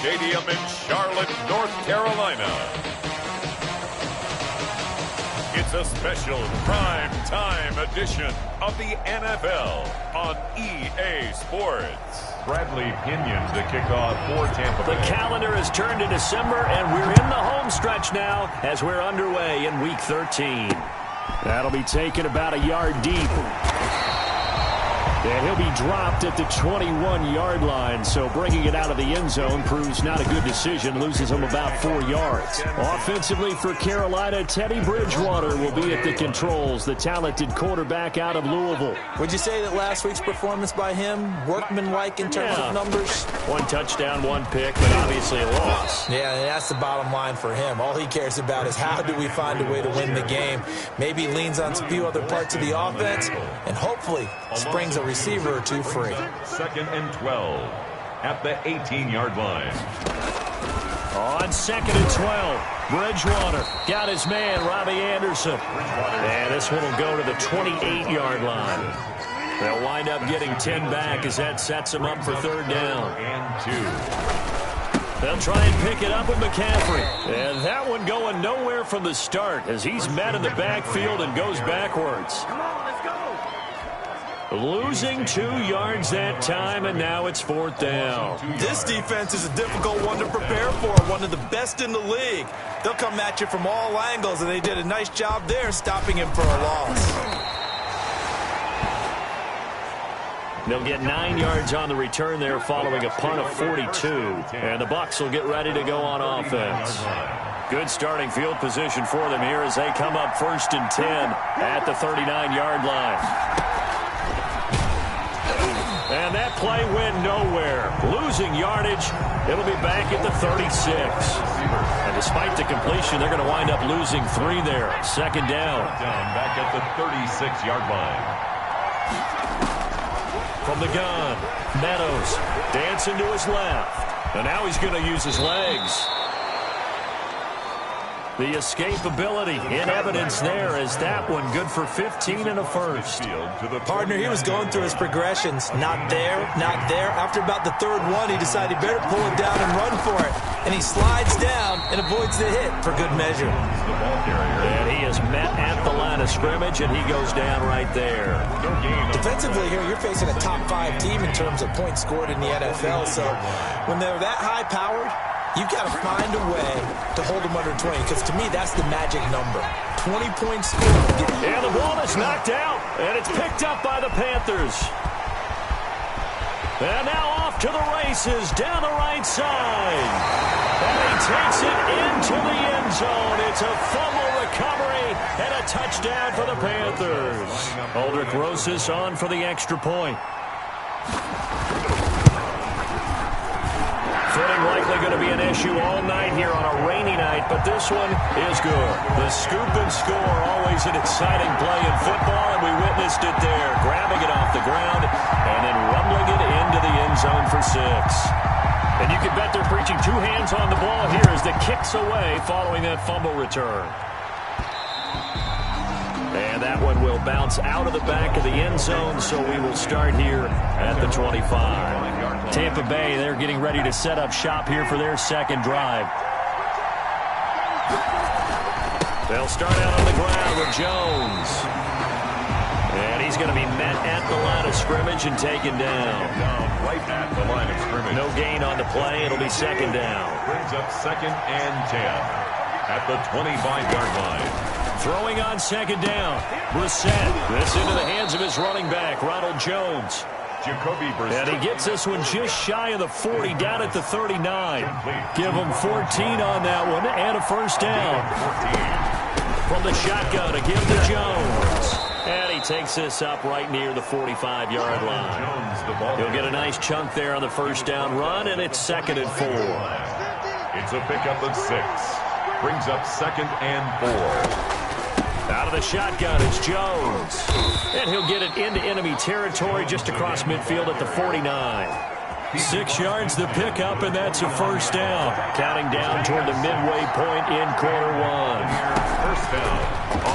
Stadium in Charlotte, North Carolina. It's a special prime time edition of the NFL on EA Sports. Bradley Pinion to kick off for Tampa Bay. The calendar has turned to December, and we're in the home stretch now as we're underway in Week 13. That'll be taken about a yard deep. And he'll be dropped at the 21-yard line, so bringing it out of the end zone proves not a good decision, loses him about 4 yards. Offensively for Carolina, Teddy Bridgewater will be at the controls, the talented quarterback out of Louisville. Would you say that last week's performance by him, workmanlike in terms of numbers? 1 touchdown, 1 pick, but obviously a loss. Yeah, that's the bottom line for him. All he cares about is how do we find a way to win the game. Maybe leans on a few other parts of the offense, and hopefully springs a receiver or two free. 2nd and 12 at the 18-yard line. On 2nd and 12, Bridgewater got his man, Robbie Anderson. And this one will go to the 28-yard line. They'll wind up getting 10 back as that sets them up for 3rd down. And 2. They'll try and pick it up with McCaffrey. And that one going nowhere from the start as he's met in the backfield and goes backwards. Losing 2 yards that time, and now it's 4th down. This defense is a difficult one to prepare for, one of the best in the league. They'll come at you from all angles, and they did a nice job there stopping him for a loss. They'll get 9 yards on the return there following a punt of 42. And the Bucs will get ready to go on offense. Good starting field position for them here as they come up 1st and 10 at the 39-yard line. And that play went nowhere. Losing yardage, it'll be back at the 36. And despite the completion, they're going to wind up losing 3 there. 2nd down. Back at the 36-yard line. From the gun, Meadows dancing to his left. And now he's going to use his legs. The escapability in evidence there as that one good for 15 and a first. Partner, he was going through his progressions. Not there, not there. After about the 3rd one, he decided he better pull it down and run for it. And he slides down and avoids the hit for good measure. And he is met at the line of scrimmage, and he goes down right there. Defensively here, you're facing a top 5 team in terms of points scored in the NFL. So when they're that high-powered, you've got to find a way to hold them under 20, because to me, that's the magic number. 20 points scored. And the ball is knocked out, and it's picked up by the Panthers. And now off to the races down the right side. And he takes it into the end zone. It's a fumble recovery and a touchdown for the Panthers. Aldrich Rosas on for the extra point. Footing likely going to be an issue all night here on a rainy night, but this one is good. The scoop and score, always an exciting play in football, and we witnessed it there, grabbing it off the ground and then rumbling it into the end zone for 6. And you can bet they're preaching 2 hands on the ball here as the kick's away following that fumble return. And that one will bounce out of the back of the end zone, so we will start here at the 25. Tampa Bay, they're getting ready to set up shop here for their 2nd drive. They'll start out on the ground with Jones. And he's going to be met at the line of scrimmage and taken down. Right at the line of scrimmage. No gain on the play. It'll be 2nd down. Brings up 2nd and 10 at the 25-yard line. Throwing on 2nd down. Brissett. This into the hands of his running back, Ronald Jones. Jacoby Brissett. And he gets this one just shy of the 40, down at the 39. Give him 14 on that one and a 1st down. From the shotgun to give to Jones. And he takes this up right near the 45-yard line. He'll get a nice chunk there on the 1st down run, and it's 2nd and 4. It's a pickup of 6. Brings up 2nd and 4. Out of the shotgun is Jones. And he'll get it into enemy territory just across midfield at the 49. 6 yards the pickup, and that's a 1st down. Counting down toward the midway point in quarter 1. 1st down.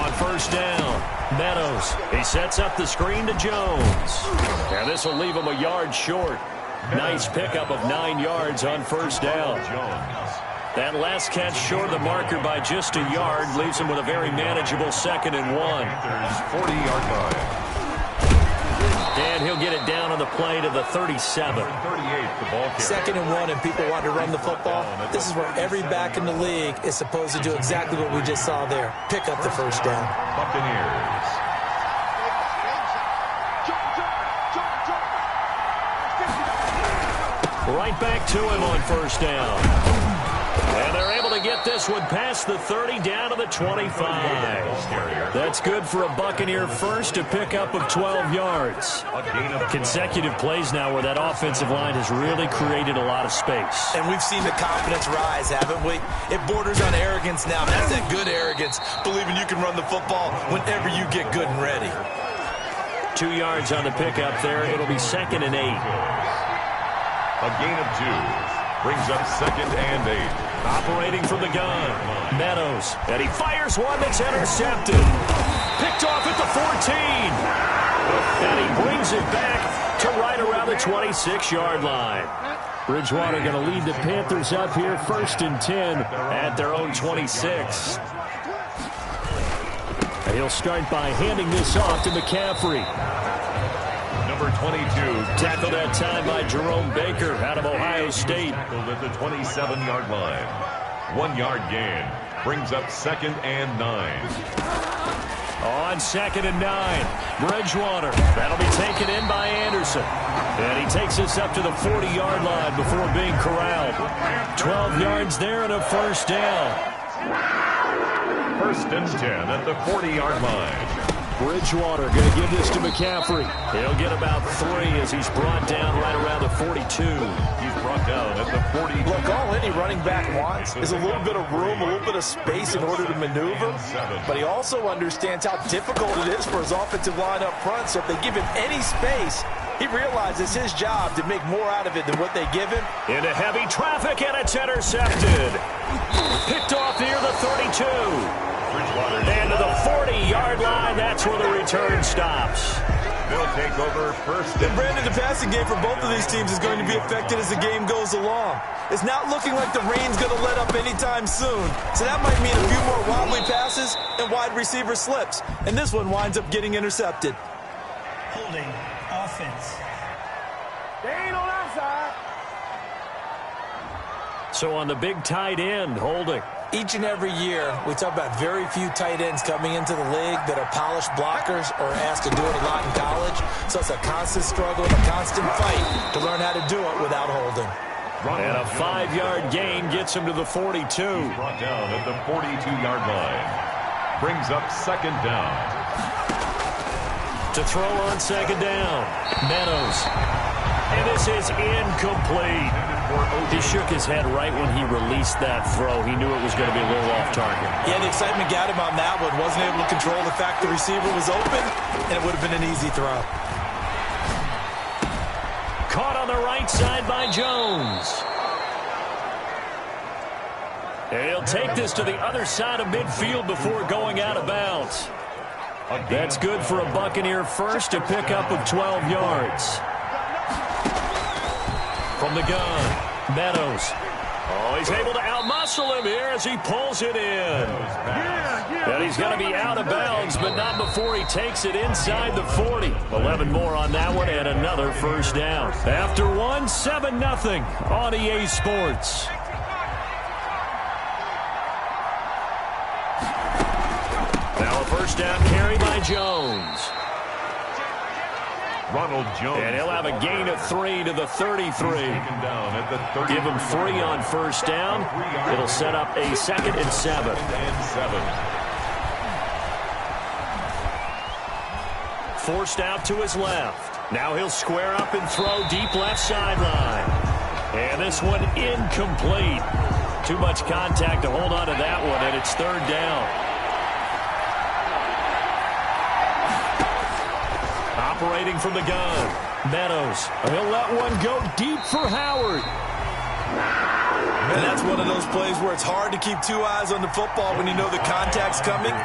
On 1st down, Meadows. He sets up the screen to Jones. And this will leave him a yard short. Nice pickup of 9 yards on first down. That last catch short of the marker by just a yard leaves him with a very manageable 2nd and 1. 40-yard line. And he'll get it down on the play to the 37. 2nd and 1, and people want to run the football. This is where every back in the league is supposed to do exactly what we just saw there. Pick up the first down. Buccaneers. Right back to him on first down. And they're able to get this one past the 30 down to the 25. That's good for a Buccaneer first, to pick up of 12 yards. Consecutive plays now where that offensive line has really created a lot of space. And we've seen the confidence rise, haven't we? It borders on arrogance now. That's that good arrogance, believing you can run the football whenever you get good and ready. 2 yards on the pickup there. It'll be 2nd and 8. A gain of 2. Brings up 2nd and 8. Operating from the gun, Meadows. And he fires one that's intercepted. Picked off at the 14. And he brings it back to right around the 26-yard line. Bridgewater going to lead the Panthers up here 1st and 10 at their own 26. And he'll start by handing this off to McCaffrey. Number 22. Tackled that time by Jerome Baker out of Ohio State. Tackled at the 27-yard line. 1 yard gain. Brings up 2nd and 9. On 2nd and 9. Bridgewater. That'll be taken in by Anderson. And he takes us up to the 40-yard line before being corralled. 12 yards there and a first down. 1st and 10 at the 40-yard line. Bridgewater going to give this to McCaffrey. He'll get about 3 as he's brought down right around the 42. He's brought down at the 42. Look, all any running back wants is a little bit of room, a little bit of space in order to maneuver. But he also understands how difficult it is for his offensive line up front. So if they give him any space, he realizes his job to make more out of it than what they give him. Into heavy traffic, and it's intercepted. Picked off near the 32. And to the 40-yard line, that's where the return stops. They'll take over 1st. And Brandon, the passing game for both of these teams is going to be affected as the game goes along. It's not looking like the rain's going to let up anytime soon. So that might mean a few more wobbly passes and wide receiver slips. And this one winds up getting intercepted. Holding offense. They ain't on our side. So on the big tight end, holding. Each and every year, we talk about very few tight ends coming into the league that are polished blockers or asked to do it a lot in college. So it's a constant struggle and a constant fight to learn how to do it without holding. And a 5-yard gain gets him to the 42. Brought down at the 42-yard line. Brings up 2nd down. To throw on 2nd down, Meadows. And this is incomplete. He shook his head right when he released that throw. He knew it was going to be a little off target. Yeah, the excitement got him on that one. Wasn't able to control the fact the receiver was open, and it would have been an easy throw. Caught on the right side by Jones. And he'll take this to the other side of midfield before going out of bounds. That's good for a Buccaneer first, to pick up of 12 yards. From the gun, Meadows. Oh, he's able to outmuscle him here as he pulls it in. And he's going to be out of bounds, but not before he takes it inside the 40. 11 more on that one, and another first down. After one, 7-0 on EA Sports. Now a first down carry by Jones. Ronald Jones. And he'll have a gain of 3 to the 33. Give him 3 on first down. It'll set up a 2nd and 7. Forced out to his left. Now he'll square up and throw deep left sideline. And this one incomplete. Too much contact to hold on to that one, and it's 3rd down. Operating from the gun, Meadows. He'll let one go deep for Howard. And that's one of those plays where it's hard to keep 2 eyes on the football when you know the contact's coming,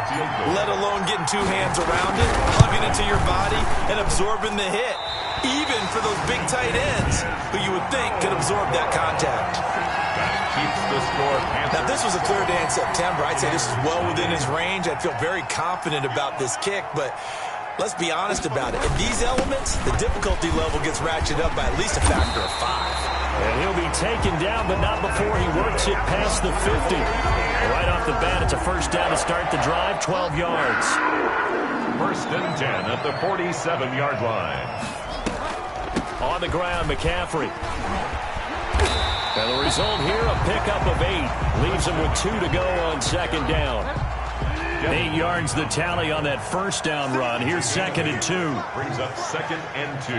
let alone getting 2 hands around it, hugging it to your body, and absorbing the hit. even for those big tight ends who you would think could absorb that contact. That keeps the score. Now, if this was a clear day in September, I'd say this is well within his range. I'd feel very confident about this kick, but let's be honest about it. In these elements, the difficulty level gets ratcheted up by at least a factor of 5. And he'll be taken down, but not before he works it past the 50. Right off the bat, it's a first down to start the drive, 12 yards. First and 10 at the 47-yard line. On the ground, McCaffrey. And the result here, a pickup of 8. Leaves him with 2 to go on second down. 8 yards the tally on that first down run. Here's second and 2. Brings up second and 2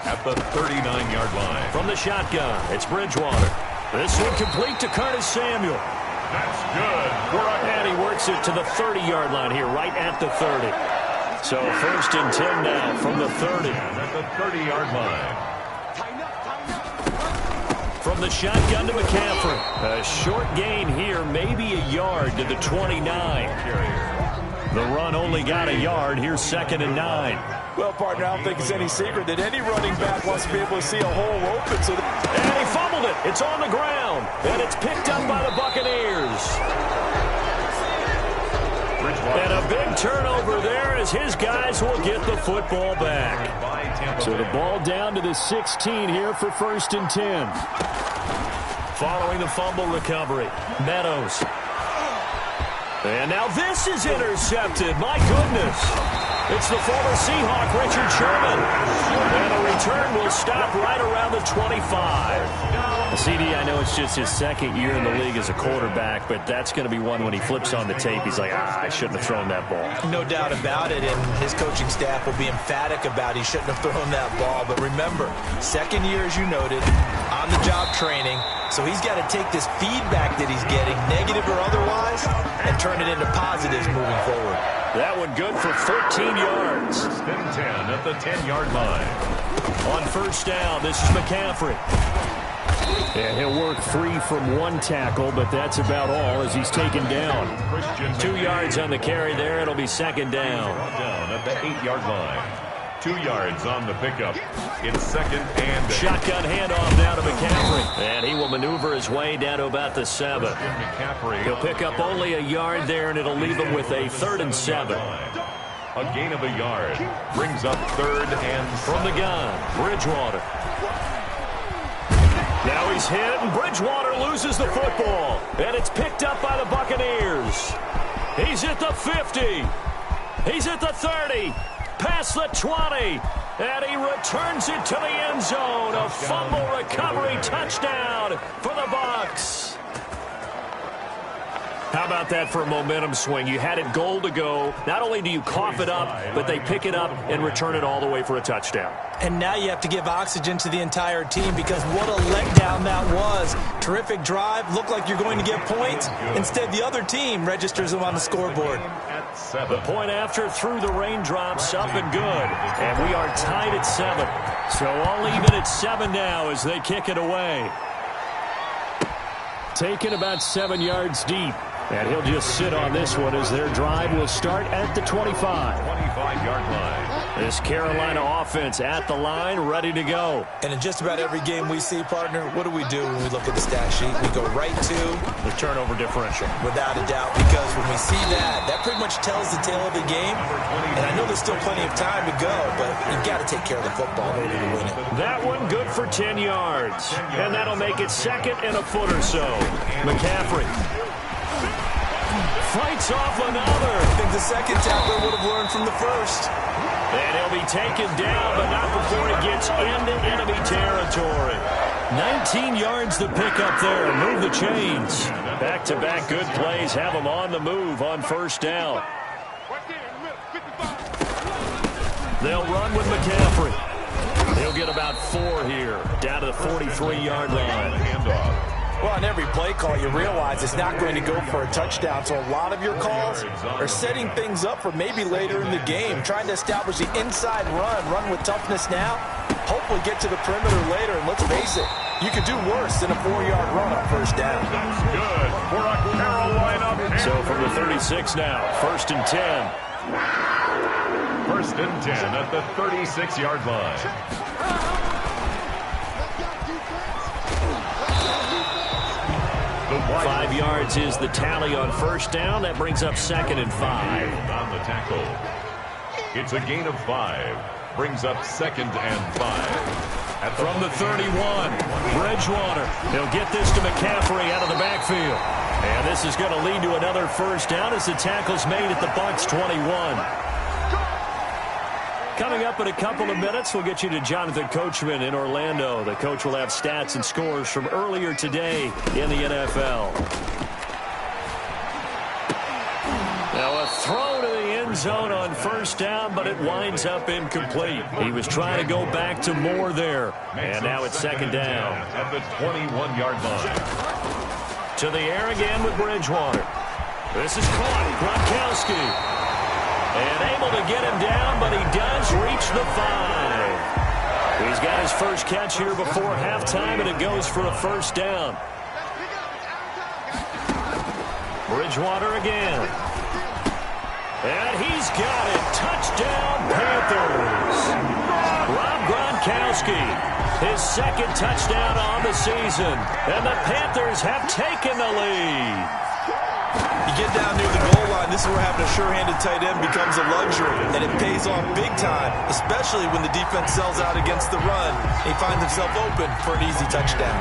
at the 39-yard line. From the shotgun, it's Bridgewater. This one complete to Curtis Samuel. That's good. And he works it to the 30-yard line here, right at the 30. So first and 10 now from the 30. And at the 30-yard line. From the shotgun to McCaffrey. A short gain here, maybe a yard to the 29. The run only got a yard. Here's second and 9. Well, partner, I don't think it's any secret that any running back wants to be able to see a hole open. And he fumbled it. It's on the ground. And it's picked up by the Buccaneers. And a big turnover there as his guys will get the football back. So the ball down to the 16 here for first and 10. Following the fumble recovery, Meadows. And now this is intercepted. My goodness. It's the former Seahawk, Richard Sherman. And the return will stop right around the 25. CD, I know it's just his second year in the league as a quarterback, but that's going to be one when he flips on the tape. He's like, I shouldn't have thrown that ball. No doubt about it, and his coaching staff will be emphatic about he shouldn't have thrown that ball. But remember, second year, as you noted, on-the-job training, so he's got to take this feedback that he's getting, negative or otherwise, and turn it into positives moving forward. That one good for 14 yards. First and 10 at the 10-yard line. On first down, this is McCaffrey. And he'll work free from one tackle, but that's about all as he's taken down. 2 yards on the carry there. It'll be second down. Down at the 8-yard line. 2 yards on the pickup. It's second and 8. Shotgun handoff down to McCaffrey. And he will maneuver his way down to about the 7. He'll pick up only a yard there, and it'll leave him with a 3rd and 7. A gain of a yard. Brings up 3rd and from the gun, Bridgewater. Now he's hit, and Bridgewater loses the football. And it's picked up by the Buccaneers. He's at the 50. He's at the 30. Past the 20. And he returns it to the end zone. A fumble recovery touchdown for the Bucs. How about that for a momentum swing? You had it goal to go. Not only do you cough it up, but they pick it up and return it all the way for a touchdown. And now you have to give oxygen to the entire team because what a letdown that was. Terrific drive. Looked like you're going to get points. Instead, the other team registers them on the scoreboard. The point after through the raindrops, up and good. And we are tied at 7. So all even at 7 now as they kick it away. Taken about 7 yards deep. And he'll just sit on this one as their drive will start at the 25. 25-yard line. This Carolina offense at the line, ready to go. And in just about every game we see, partner, what do we do when we look at the stat sheet? We go right to the turnover differential. Without a doubt, because when we see that, that pretty much tells the tale of the game. And I know there's still plenty of time to go, but you've got to take care of the football in order to win it. That one good for 10 yards. And that'll make it second and a foot or so. McCaffrey fights off another. I think the second tackler would have learned from the first. And he'll be taken down, but not before he gets into enemy territory. 19 yards to pick up there. Move the chains. Back-to-back good plays have him on the move on first down. They'll run with McCaffrey. He'll get about 4 here, down to the 43-yard line. Handoff. Well, on every play call, you realize it's not going to go for a touchdown. So a lot of your calls are setting things up for maybe later in the game, trying to establish the inside run with toughness now, hopefully get to the perimeter later. And let's face it, you could do worse than a 4-yard run on first down. Good for a Carolina. So from the 36 now, first and 10. First and 10 at the 36-yard line. 5 yards is the tally on first down. That brings up 2nd and 5. On the tackle. It's a gain of 5. Brings up 2nd and 5. From the 31, Bridgewater. He'll get this to McCaffrey out of the backfield. And this is going to lead to another first down as the tackle's made at the Bucs 21. Coming up in a couple of minutes, we'll get you to Jonathan Coachman in Orlando. The coach will have stats and scores from earlier today in the NFL. Now a throw to the end zone on first down, but it winds up incomplete. He was trying to go back to Moore there. And now it's 2nd down. At the 21-yard line. To the air again with Bridgewater. This is caught. Gronkowski. And able to get him down, but he does reach the 5. He's got his first catch here before halftime, and it goes for a first down. Bridgewater again. And he's got it. Touchdown, Panthers. Rob Gronkowski, his 2nd touchdown on the season. And the Panthers have taken the lead. You get down near the goal line, this is where having a sure-handed tight end becomes a luxury, and it pays off big time, especially when the defense sells out against the run. He finds himself open for an easy touchdown.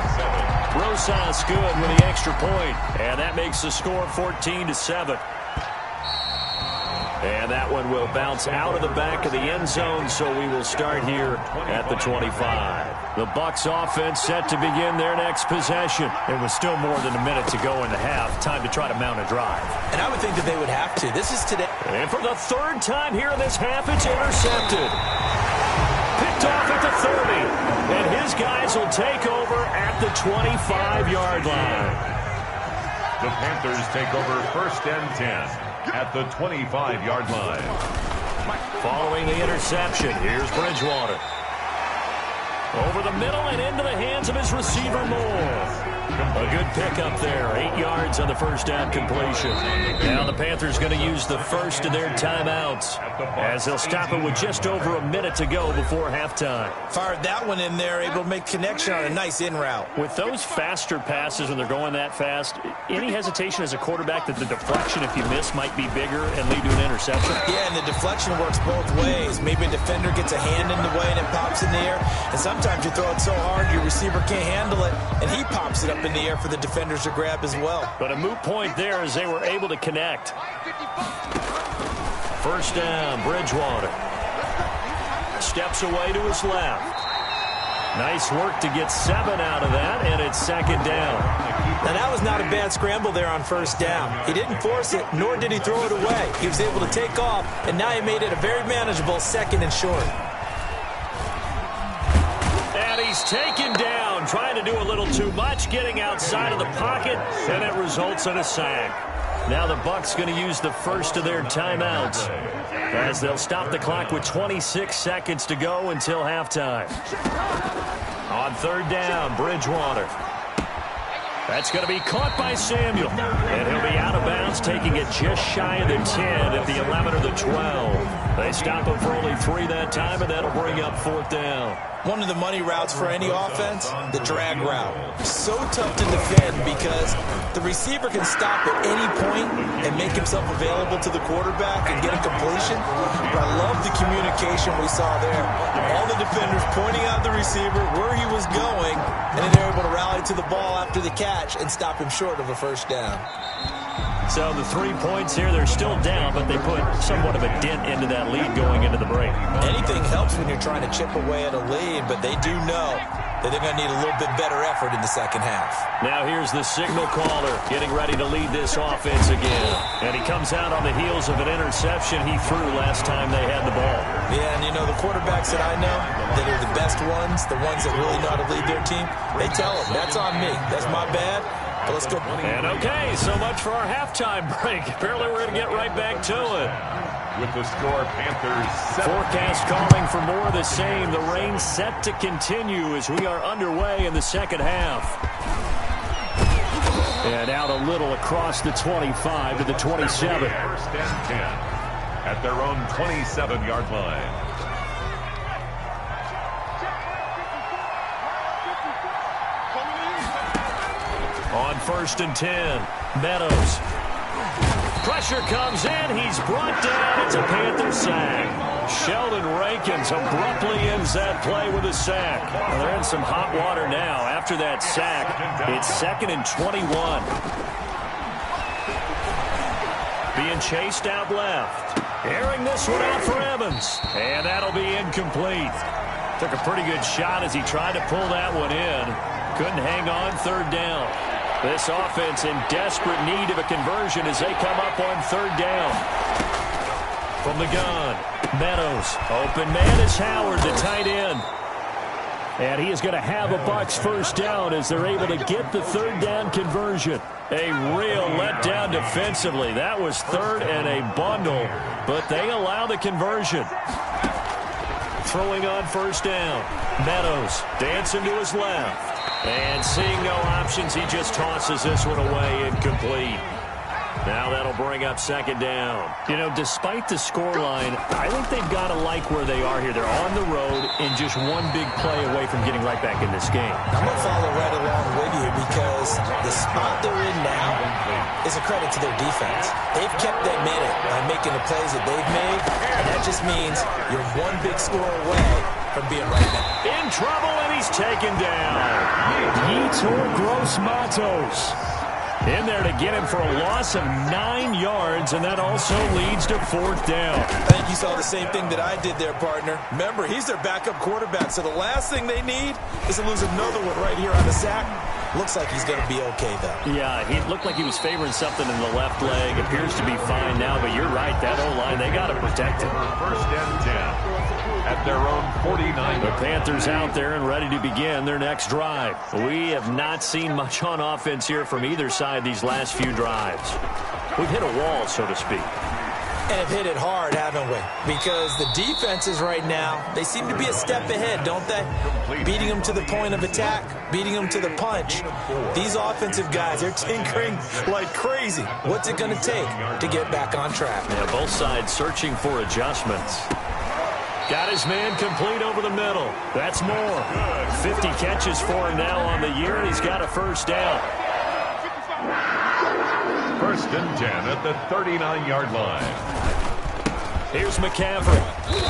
Rosas good with the extra point, and that makes the score 14-7. And that one will bounce out of the back of the end zone, so we will start here at the 25. The Bucs offense set to begin their next possession. It was still more than a minute to go in the half. Time to try to mount a drive. And I would think that they would have to. This is today. And for the 3rd time here in this half, it's intercepted. Picked off at the 30. And his guys will take over at the 25-yard line. The Panthers take over 1st and 10. At the 25-yard line. Following the interception, here's Bridgewater. Over the middle and into the hands of his receiver, Moore. A good pickup there. 8 yards on the first down completion. Now the Panthers going to use the first of their timeouts as they'll stop it with just over a minute to go before halftime. Fired that one in there, able to make connection on a nice in route. With those faster passes when they're going that fast, any hesitation as a quarterback that the deflection, if you miss, might be bigger and lead to an interception? Yeah, and the deflection works both ways. Maybe a defender gets a hand in the way and it pops in the air. And sometimes you throw it so hard your receiver can't handle it, and he pops it up in the air for the defenders to grab as well. But a moot point there as they were able to connect. First down, Bridgewater. Steps away to his left. Nice work to get 7 out of that, and it's 2nd down. Now, that was not a bad scramble there on first down. He didn't force it, nor did he throw it away. He was able to take off, and now he made it a very manageable 2nd and short. And he's taken down, trying to do a little too much, getting outside of the pocket, and it results in a sack. Now the Bucs going to use the first of their timeouts as they'll stop the clock with 26 seconds to go until halftime. On 3rd down, Bridgewater. That's going to be caught by Samuel. And he'll be out of bounds, taking it just shy of the 10 at the 11 or the 12. They stop him for only 3 that time, and that'll bring up 4th down. One of the money routes for any offense, the drag route. So tough to defend because the receiver can stop at any point and make himself available to the quarterback and get a completion. But I love the communication we saw there. All the defenders pointing out the receiver, where he was going, and then they're able to rally to the ball after the catch and stop him short of a first down. So the 3 points here, they're still down, but they put somewhat of a dent into that lead going into the break. Anything helps when you're trying to chip away at a lead, but they do know that they're going to need a little bit better effort in the second half. Now here's the signal caller getting ready to lead this offense again. And he comes out on the heels of an interception he threw last time they had the ball. Yeah, and you know, the quarterbacks that I know that are the best ones, the ones that really know how to lead their team, they tell them, that's on me. That's my bad. But let's go. And okay, so much for our halftime break. Apparently we're going to get right back to it. With the score, Panthers 7. Forecast calling for more of the same. The rain set to continue as we are underway in the second half. And out a little across the 25 to the 27. First and 10. at their own 27-yard line. On 1st and 10, Meadows. Pressure comes in. He's brought down. It's a Panther sack. Sheldon Rankins abruptly ends that play with a sack. Well, they're in some hot water now. After that sack, it's 2nd and 21. Being chased out left. Airing this one out for Evans. And that'll be incomplete. Took a pretty good shot as he tried to pull that one in. Couldn't hang on 3rd down. This offense in desperate need of a conversion as they come up on 3rd down. From the gun, Meadows. Open man is Howard, the tight end. And he is going to have a Bucs 1st down as they're able to get the 3rd down conversion. A real letdown defensively. That was 3rd and a bundle, but they allow the conversion. Throwing on 1st down. Meadows dancing to his left. And seeing no options, he just tosses this one away, incomplete. Now that'll bring up 2nd down. You know, despite the scoreline, I think they've got to like where they are here. They're on the road and just one big play away from getting right back in this game. I'm going to follow right along with you because the spot they're in now is a credit to their defense. They've kept them in it by making the plays that they've made, and that just means you're one big score away from being right back. In trouble, and he's taken down. Yetur Gross-Matos in there to get him for a loss of 9 yards, and that also leads to 4th down. I think you saw the same thing that I did there, partner. Remember, he's their backup quarterback, so the last thing they need is to lose another one right here on the sack. Looks like he's going to be okay, though. Yeah, he looked like he was favoring something in the left leg. Appears to be fine now, but you're right. That O-line, they got to protect it. 1st and 10 at their own 49. The Panthers out there and ready to begin their next drive. We have not seen much on offense here from either side these last few drives. We've hit a wall, so to speak. And have hit it hard, haven't we? Because the defenses right now, they seem to be a step ahead, don't they? Beating them to the point of attack, beating them to the punch. These offensive guys, they're tinkering like crazy. What's it going to take to get back on track? Yeah, both sides searching for adjustments. Got his man complete over the middle. That's more. 50 catches for him now on the year, and he's got a 1st down. 1st and 10 at the 39-yard line. Here's McCaffrey.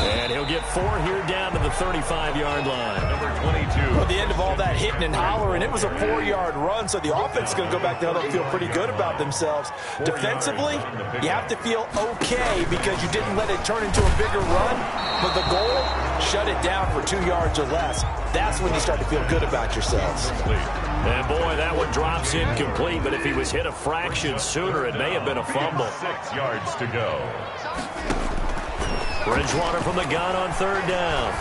And he'll get 4 here down to the 35-yard line. Number 22. Well, the end of all that hitting and hollering, it was a 4-yard run, so the offense is going to go back there and feel pretty good about themselves. Defensively, you have to feel okay because you didn't let it turn into a bigger run, but the goal, shut it down for 2 yards or less. That's when you start to feel good about yourselves. And boy, that one drops incomplete, but if he was hit a fraction sooner, it may have been a fumble. 6 yards to go. Bridgewater from the gun on 3rd down.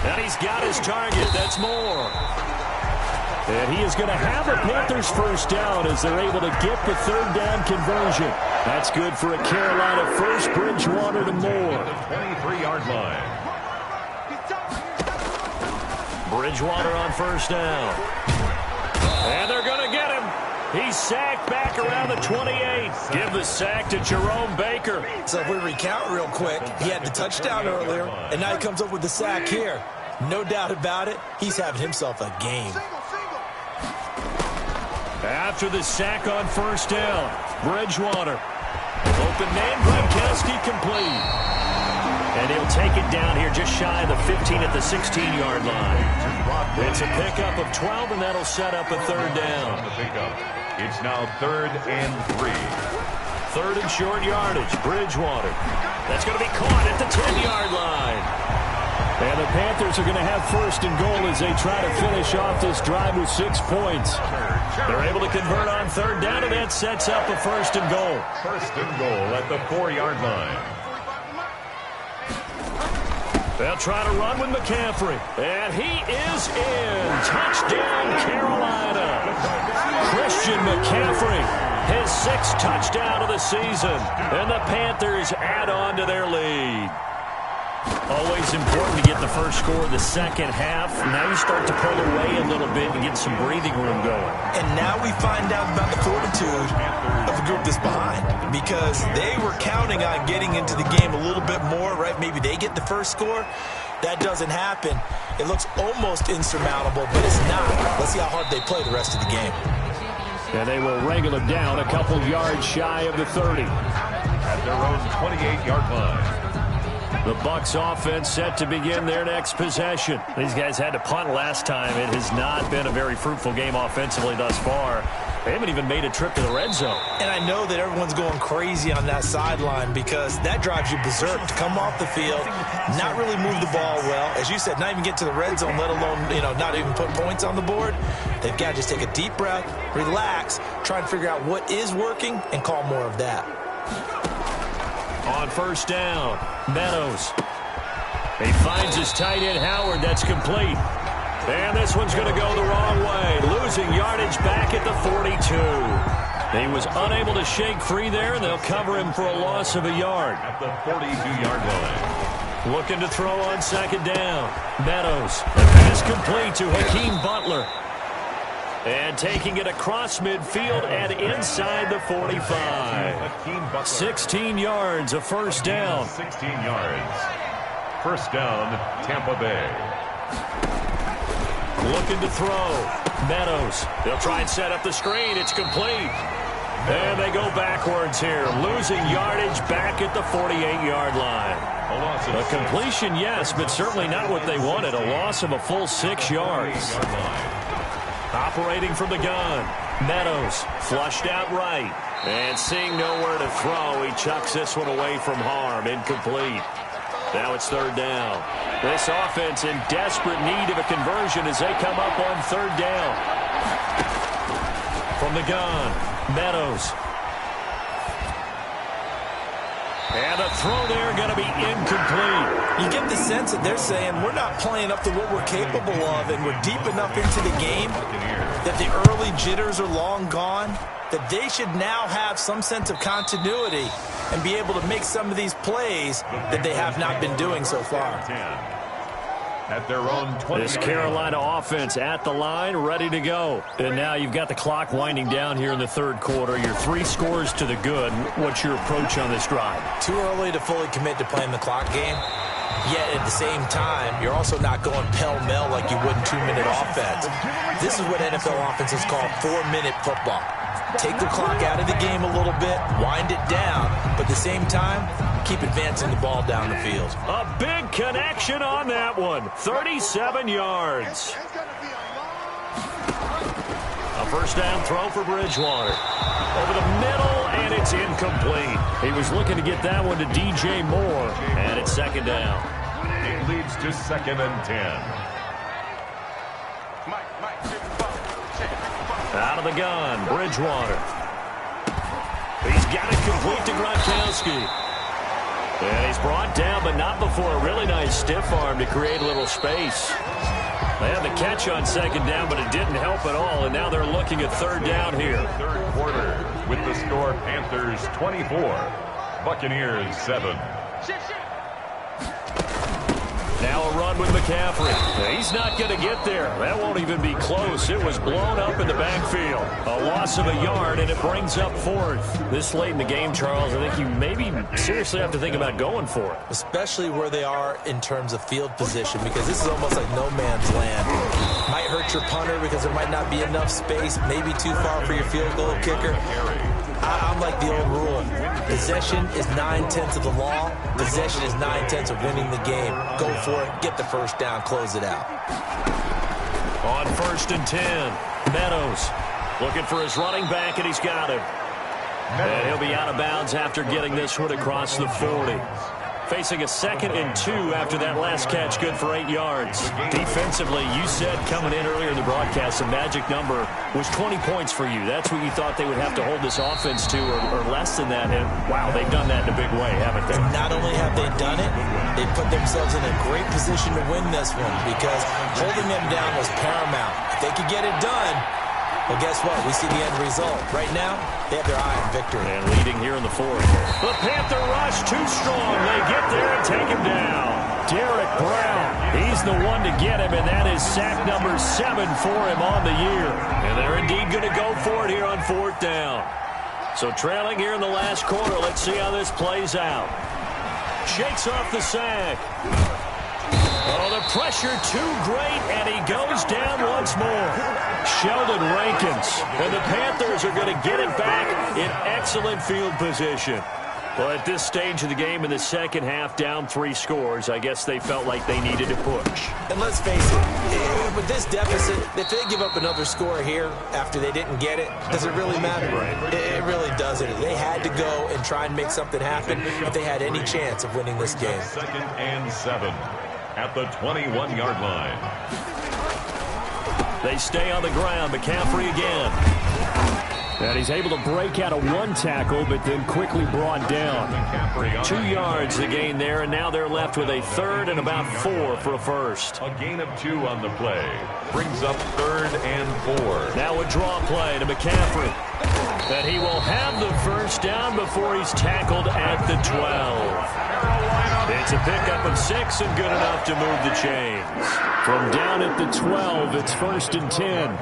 And he's got his target. That's more. And he is going to have a Panthers 1st down as they're able to get the 3rd down conversion. That's good for a Carolina 1st. Bridgewater to Moore. 23-yard line. Bridgewater on 1st down. And they're going to get him. He's sacked back around the 28. Give the sack to Jerome Baker. So if we recount real quick, he had the touchdown earlier, and now he comes up with the sack here. No doubt about it, he's having himself a game. After the sack on 1st down, Bridgewater. Open man, Gronkowski complete. And he'll take it down here just shy of the 15 at the 16-yard line. It's a pickup of 12, and that'll set up a 3rd down. It's now 3rd and 3. 3rd and short yardage, Bridgewater. That's going to be caught at the 10-yard line. And the Panthers are going to have 1st and goal as they try to finish off this drive with 6 points. They're able to convert on 3rd down, and that sets up a 1st and goal. 1st and goal at the 4-yard line. They'll try to run with McCaffrey. And he is in. Touchdown, Carolina. Christian McCaffrey, his 6th touchdown of the season. And the Panthers add on to their lead. Always important to get the first score of the second half. Now you start to pull away a little bit and get some breathing room going. And now we find out about the fortitude of the group that's behind, because they were counting on getting into the game a little bit more, right? Maybe they get the first score. That doesn't happen. It looks almost insurmountable, but it's not. Let's see how hard they play the rest of the game. And they will wrangle them down a couple yards shy of the 30. At their own 28-yard line. The Bucs offense set to begin their next possession. These guys had to punt last time. It has not been a very fruitful game offensively thus far. They haven't even made a trip to the red zone. And I know that everyone's going crazy on that sideline because that drives you berserk to come off the field, not really move the ball well. As you said, not even get to the red zone, let alone, not even put points on the board. They've got to just take a deep breath, relax, try and figure out what is working, and call more of that. On first down, Meadows. He finds his tight end, Howard. That's complete. And this one's going to go the wrong way. Losing yardage back at the 42. He was unable to shake free there, and they'll cover him for a loss of a yard. At the 42-yard line. Looking to throw on second down. Meadows. The pass complete to Hakeem Butler. And taking it across midfield and inside the 45. 16 yards, a first down. 16 yards. First down, Tampa Bay. Looking to throw. Meadows. They'll try and set up the screen. It's complete. And they go backwards here. Losing yardage back at the 48-yard line. A completion, yes, but certainly not what they wanted. A loss of a full 6 yards. Operating from the gun. Meadows flushed out right. And seeing nowhere to throw, he chucks this one away from harm. Incomplete. Now it's third down. This offense in desperate need of a conversion as they come up on third down. From the gun, Meadows. And a throw there going to be incomplete. You get the sense that they're saying we're not playing up to what we're capable of, and we're deep enough into the game that the early jitters are long gone, that they should now have some sense of continuity and be able to make some of these plays that they have not been doing so far. At their own 20. This Carolina offense at the line, ready to go. And now you've got the clock winding down here in the third quarter. Your 3 scores to the good. What's your approach on this drive? Too early to fully commit to playing the clock game. Yet at the same time, you're also not going pell-mell like you would in 2-minute offense. This is what NFL offenses call 4-minute football. Take the clock out of the game a little bit, wind it down, but at the same time, keep advancing the ball down the field. A big connection on that one. 37 yards. A first down throw for Bridgewater. Over the middle, and it's incomplete. He was looking to get that one to DJ Moore, and it's second down. It leads to 2nd and 10. Out of the gun, Bridgewater. He's got it complete to Gronkowski. And he's brought down, but not before a really nice stiff arm to create a little space. They had the catch on second down, but it didn't help at all, and now they're looking at third down here. Third quarter with the score Panthers 24, Buccaneers 7. Now a run with McCaffrey. He's not going to get there. That won't even be close. It was blown up in the backfield. A loss of a yard, and it brings up fourth. This late in the game, Charles, I think you maybe seriously have to think about going for it. Especially where they are in terms of field position, because this is almost like no man's land. Might hurt your punter because there might not be enough space, maybe too far for your field goal kicker. I'm like the old rule. Possession is 9/10 of the law. Possession is 9/10 of winning the game. Go for it. Get the first down. Close it out. On 1st and 10, Meadows looking for his running back, and he's got him. And he'll be out of bounds after getting this one across the 40. Facing a 2nd and 2 after that last catch, good for 8 yards. Defensively, you said coming in earlier in the broadcast, the magic number was 20 points for you. That's what you thought they would have to hold this offense to, or less than that. And, wow, they've done that in a big way, haven't they? And not only have they done it, they put themselves in a great position to win this one because holding them down was paramount. If they could get it done, well, guess what? We see the end result. Right now, they have their eye on victory. And leading here in the fourth. The Panther rush too strong. They get there and take him down. Derek Brown. He's the one to get him, and that is sack number 7 for him on the year. And they're indeed going to go for it here on 4th down. So trailing here in the last quarter. Let's see how this plays out. Shakes off the sack. Oh, the pressure too great, and he goes down once more. Sheldon Rankins. And the Panthers are going to get it back in excellent field position. Well, at this stage of the game in the second half, down 3 scores, I guess they felt like they needed to push. And let's face it, with this deficit, if they give up another score here after they didn't get it, does it really matter? Right. It really doesn't. They had to go and try and make something happen if they had any chance of winning this game. 2nd and 7 at the 21-yard line. They stay on the ground. McCaffrey again. And he's able to break out of 1 tackle, but then quickly brought down. 2 yards the gain there, and now they're left with a 3rd and about 4 for a first. A gain of 2 on the play. Brings up 3rd and 4. Now a draw play to McCaffrey. And he will have the first down before he's tackled at the 12. It's a pickup of 6 and good enough to move the chains. From down at the 12, it's 1st and 10.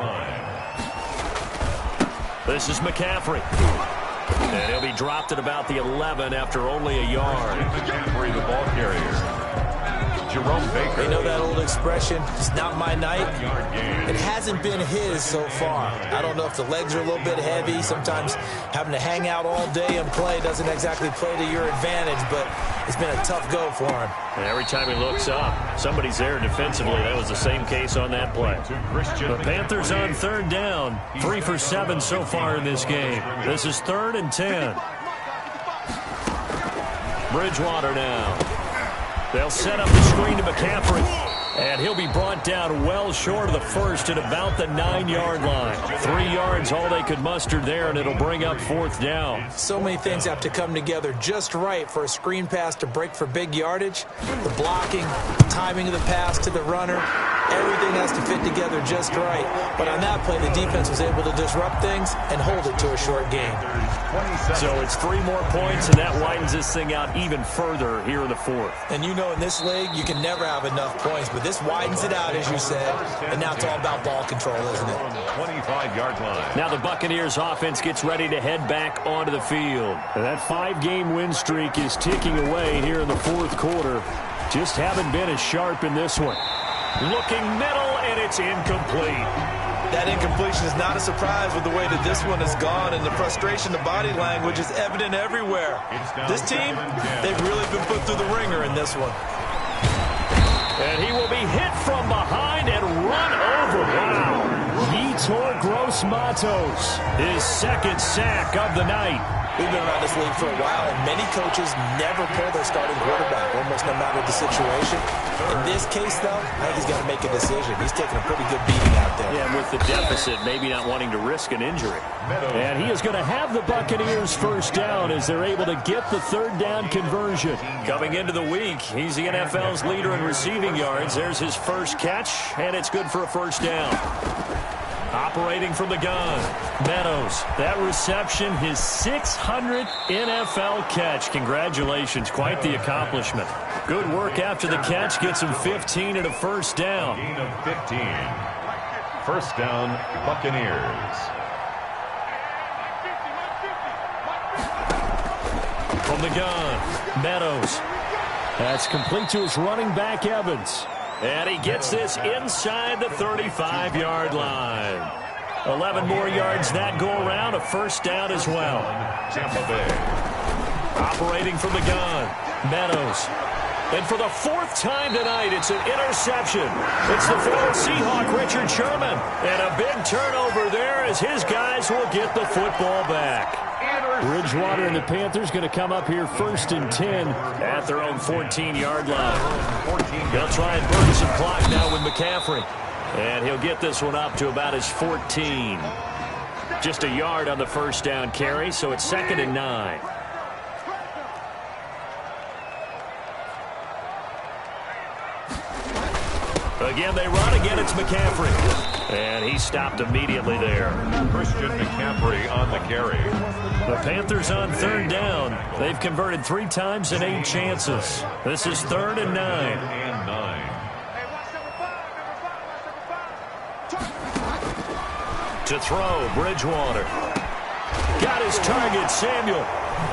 This is McCaffrey. And he'll be dropped at about the 11 after only a yard. McCaffrey, the ball carrier. Jerome Baker. You know that old expression, it's not my night? It hasn't been his so far. I don't know if the legs are a little bit heavy. Sometimes having to hang out all day and play doesn't exactly play to your advantage, but it's been a tough go for him. And every time he looks up, somebody's there defensively. That was the same case on that play. The Panthers on 3rd down. 3 for 7 so far in this game. This is 3rd and 10. Bridgewater now. They'll set up the screen to McCaffrey. And he'll be brought down well short of the first at about the 9-yard line. 3 yards, all they could muster there, and it'll bring up 4th down. So many things have to come together just right for a screen pass to break for big yardage. The blocking, the timing of the pass to the runner, everything has to fit together just right. But on that play, the defense was able to disrupt things and hold it to a short game. So it's 3 more points, and that widens this thing out even further here in the 4th. And you know in this league, you can never have enough points, but this widens it out, as you said, and now it's all about ball control, isn't it? 25-yard line. Now the Buccaneers offense gets ready to head back onto the field. And that 5-game win streak is ticking away here in the 4th quarter. Just haven't been as sharp in this one. Looking middle, and it's incomplete. That incompletion is not a surprise with the way that this one has gone, and the frustration, the body language is evident everywhere. This team, they've really been put through the ringer in this one. And he will be hit from behind and run over. Wow. Yetur Gross-Matos, his 2nd sack of the night. We've been around this league for a while, and many coaches never pull their starting quarterback, almost no matter the situation. In this case, though, I think he's got to make a decision. He's taking a pretty good beating out there. Yeah, with the deficit, maybe not wanting to risk an injury. And he is going to have the Buccaneers first down as they're able to get the 3rd down conversion. Coming into the week, he's the NFL's leader in receiving yards. There's his first catch, and it's good for a first down. Operating from the gun, Meadows. That reception, his 600th NFL catch. Congratulations, quite the accomplishment. Good work after the catch, gets him 15 and a first down. Gain of 15. First down, Buccaneers. From the gun, Meadows. That's complete to his running back, Evans. And he gets this inside the 35-yard line. 11 more yards that go around, a first down as well. Tampa Bay. Operating from the gun, Meadows. And for the 4th time tonight, it's an interception. It's the former Seahawk, Richard Sherman. And a big turnover there as his guys will get the football back. Bridgewater and the Panthers going to come up here 1st and 10 at their own 14-yard line. They'll try and burn some clock now with McCaffrey. And he'll get this one up to about his 14. Just a yard on the first down carry, so it's 2nd and 9. Again, they run. Again, it's McCaffrey. And he stopped immediately there. Christian McCaffrey on the carry. The Panthers on third down. They've converted 3 times in 8 chances. This is 3rd and 9. To throw, Bridgewater. Got his target, Samuel.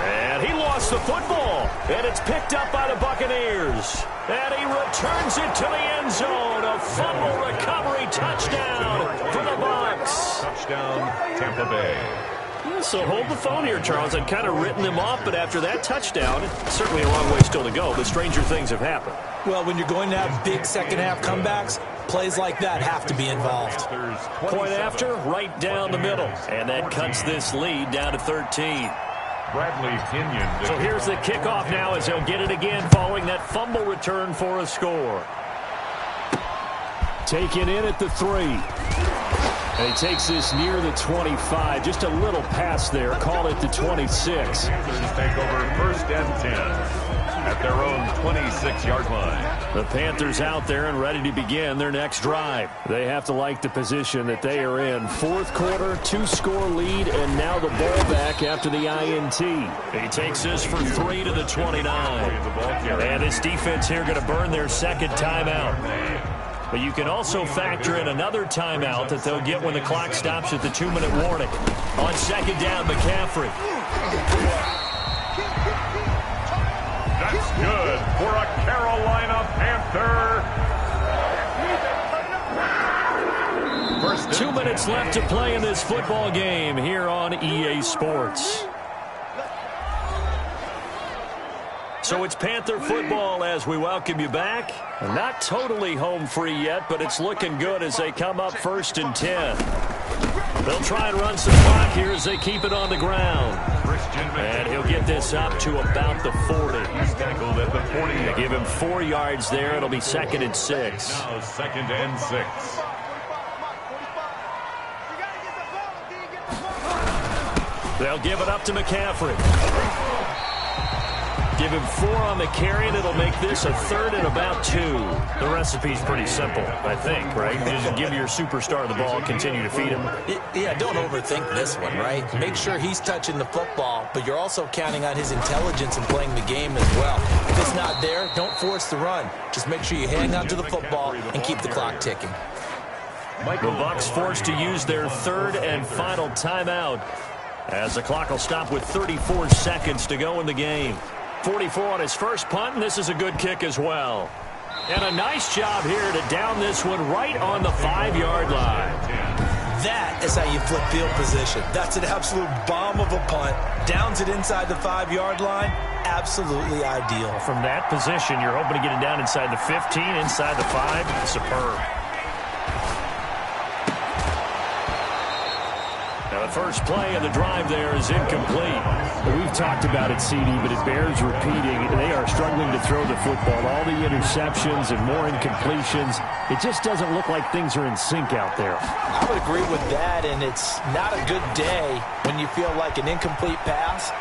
And he lost the football. And it's picked up by the Buccaneers. And he returns it to the end zone. A fumble recovery touchdown for the Bucs. Touchdown, Tampa Bay. Yeah, so hold the phone here, Charles. I'd kind of written them off, but after that touchdown, certainly a long way still to go, but stranger things have happened. Well, when you're going to have big second-half comebacks, plays like that have to be involved. Point after, right down the middle. And that cuts this lead down to 13. Bradley Pinion. So here's the kickoff now as he'll get it again following that fumble return for a score. Taken in at the 3. And he takes this near the 25. Just a little pass there. Call it the 26. Panthers take over 1st and 10 at their own 26-yard line. The Panthers out there and ready to begin their next drive. They have to like the position that they are in. 4th quarter, 2-score lead, and now the ball back after the INT. He takes this for 3 to the 29. And this defense here going to burn their 2nd timeout. But you can also factor in another timeout that they'll get when the clock stops at the 2-minute warning. On 2nd down, McCaffrey. That's good for a Carolina Panther. 2 minutes left to play in this football game here on EA Sports. So it's Panther football as we welcome you back. Not totally home free yet, but it's looking good as they come up 1st and 10. They'll try and run some clock here as they keep it on the ground. And he'll get this up to about the 40. He's tackled at the 40. They give him 4 yards there. It'll be 2nd and 6. Now 2nd and 6. They'll give it up to McCaffrey. Give him 4 on the carry, and it'll make this a 3rd and about 2. The recipe's pretty simple, I think, right? Just give your superstar the ball and continue to feed him. Yeah, don't overthink this one, right? Make sure he's touching the football, but you're also counting on his intelligence in playing the game as well. If it's not there, don't force the run. Just make sure you hang on to the football and keep the clock ticking. The Bucs forced to use their 3rd and final timeout as the clock will stop with 34 seconds to go in the game. 44 on his first punt, and this is a good kick as well. And a nice job here to down this one right on the 5-yard line. That is how you flip field position. That's an absolute bomb of a punt. Downs it inside the 5-yard line. Absolutely ideal. From that position, you're hoping to get it down inside the 15, inside the 5. Superb. Now the first play of the drive there is incomplete. We've talked about it, CD, but it bears repeating. They are struggling to throw the football. All the interceptions and more incompletions. It just doesn't look like things are in sync out there. I would agree with that, and it's not a good day when you feel like an incomplete pass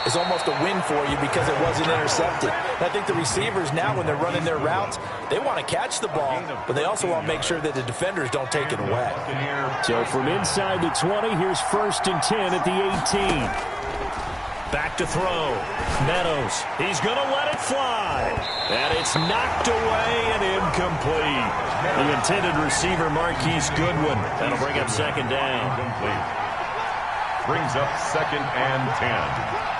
is almost a win for you because it wasn't intercepted. And I think the receivers now, when they're running their routes, they want to catch the ball, but they also want to make sure that the defenders don't take it away. So from inside the 20, here's 1st and 10 at the 18. Back to throw. Meadows. He's going to let it fly. And it's knocked away and incomplete. The intended receiver, Marquise Goodwin. That'll bring up 2nd down. Complete. Brings up 2nd and 10.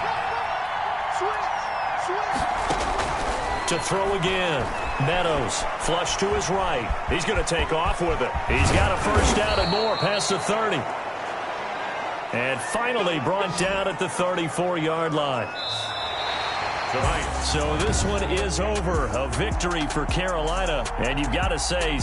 To throw again. Meadows, flush to his right. He's going to take off with it. He's got a 1st down and more past the 30. And finally brought down at the 34-yard line. So this one is over. A victory for Carolina. And you've got to say...